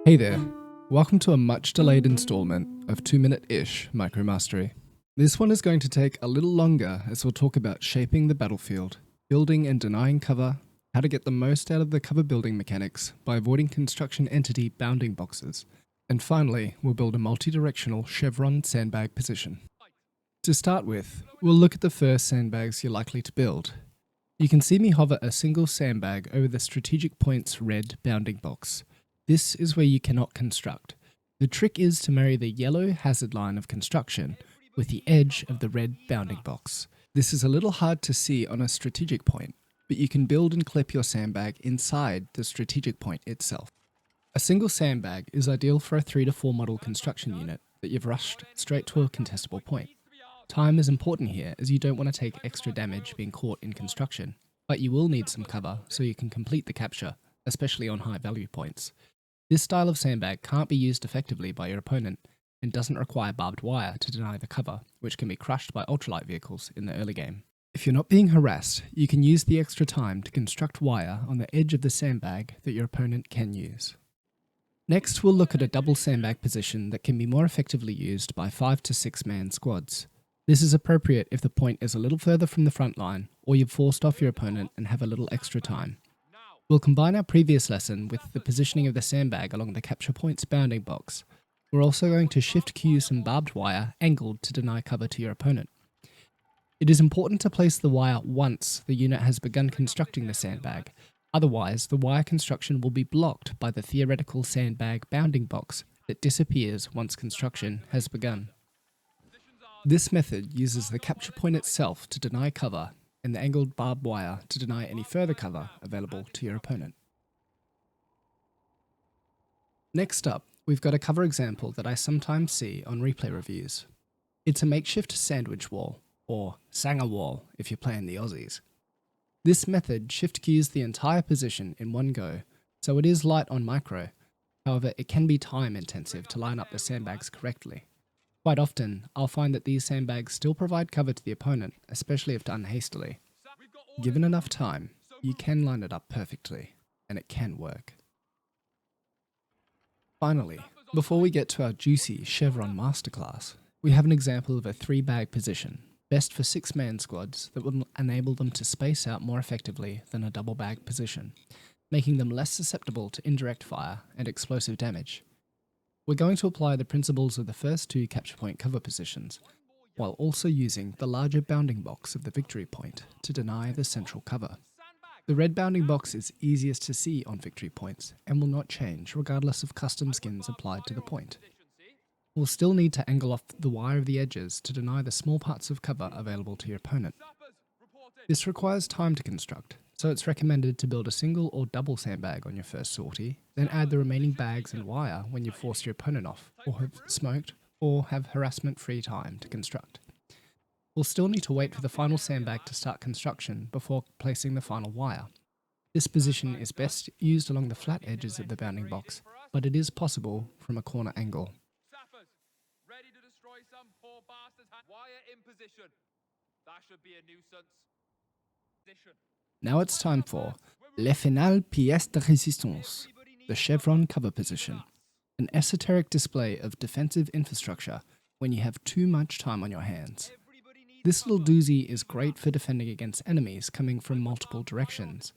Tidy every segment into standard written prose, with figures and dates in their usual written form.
Hey there, welcome to a much delayed installment of 2-minute-ish Micromastery. This one is going to take a little longer as we'll talk about shaping the battlefield, building and denying cover, how to get the most out of the cover building mechanics by avoiding construction entity bounding boxes, and finally we'll build a multi-directional Chevron sandbag position. To start with, we'll look at the first sandbags you're likely to build. You can see me hover a single sandbag over the strategic point's red bounding box. This is where you cannot construct. The trick is to marry the yellow hazard line of construction with the edge of the red bounding box. This is a little hard to see on a strategic point, but you can build and clip your sandbag inside the strategic point itself. A single sandbag is ideal for a 3 to 4 model construction unit that you've rushed straight to a contestable point. Time is important here as you don't want to take extra damage being caught in construction, but you will need some cover so you can complete the capture, especially on high value points. This style of sandbag can't be used effectively by your opponent and doesn't require barbed wire to deny the cover, which can be crushed by ultralight vehicles in the early game. If you're not being harassed, you can use the extra time to construct wire on the edge of the sandbag that your opponent can use. Next, we'll look at a double sandbag position that can be more effectively used by 5 to 6 man squads. This is appropriate if the point is a little further from the front line or you've forced off your opponent and have a little extra time. We'll combine our previous lesson with the positioning of the sandbag along the capture point's bounding box. We're also going to shift queue some barbed wire angled to deny cover to your opponent. It is important to place the wire once the unit has begun constructing the sandbag, otherwise the wire construction will be blocked by the theoretical sandbag bounding box that disappears once construction has begun. This method uses the capture point itself to deny cover and the angled barbed wire to deny any further cover available to your opponent. Next up, we've got a cover example that I sometimes see on replay reviews. It's a makeshift sandwich wall, or Sanga Wall if you're playing the Aussies. This method shift queues the entire position in one go, so it is light on micro. However, it can be time intensive to line up the sandbags correctly. Quite often, I'll find that these sandbags still provide cover to the opponent, especially if done hastily. Given enough time, you can line it up perfectly, and it can work. Finally, before we get to our juicy Chevron masterclass, we have an example of a 3-bag position, best for 6-man squads that will enable them to space out more effectively than a double bag position, making them less susceptible to indirect fire and explosive damage. We're going to apply the principles of the first 2 capture point cover positions, while also using the larger bounding box of the victory point to deny the central cover. The red bounding box is easiest to see on victory points and will not change regardless of custom skins applied to the point. We'll still need to angle off the wire of the edges to deny the small parts of cover available to your opponent. This requires time to construct, so it's recommended to build a single or double sandbag on your first sortie, then add the remaining bags and wire when you've forced your opponent off, or have smoked, or have harassment-free time to construct. We'll still need to wait for the final sandbag to start construction before placing the final wire. This position is best used along the flat edges of the bounding box, but it is possible from a corner angle. Ready to destroy some poor bastards. Wire in position. That should be a nuisance. Now it's time for Le Final Pièce de Résistance, the Chevron cover position, an esoteric display of defensive infrastructure when you have too much time on your hands. This little doozy is great for defending against enemies coming from multiple directions.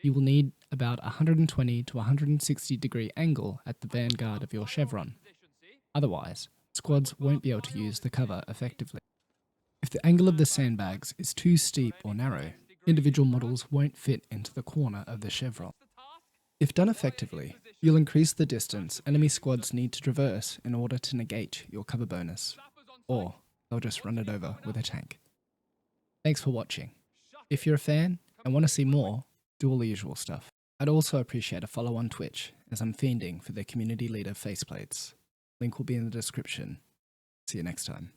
You will need about 120 to 160 degree angle at the vanguard of your Chevron. Otherwise, squads won't be able to use the cover effectively. If the angle of the sandbags is too steep or narrow, individual models won't fit into the corner of the Chevron. If done effectively, you'll increase the distance enemy squads need to traverse in order to negate your cover bonus, or they'll just run it over with a tank. Thanks for watching. If you're a fan and want to see more, do all the usual stuff. I'd also appreciate a follow on Twitch, as I'm fiending for the community leader faceplates. Link will be in the description. See you next time.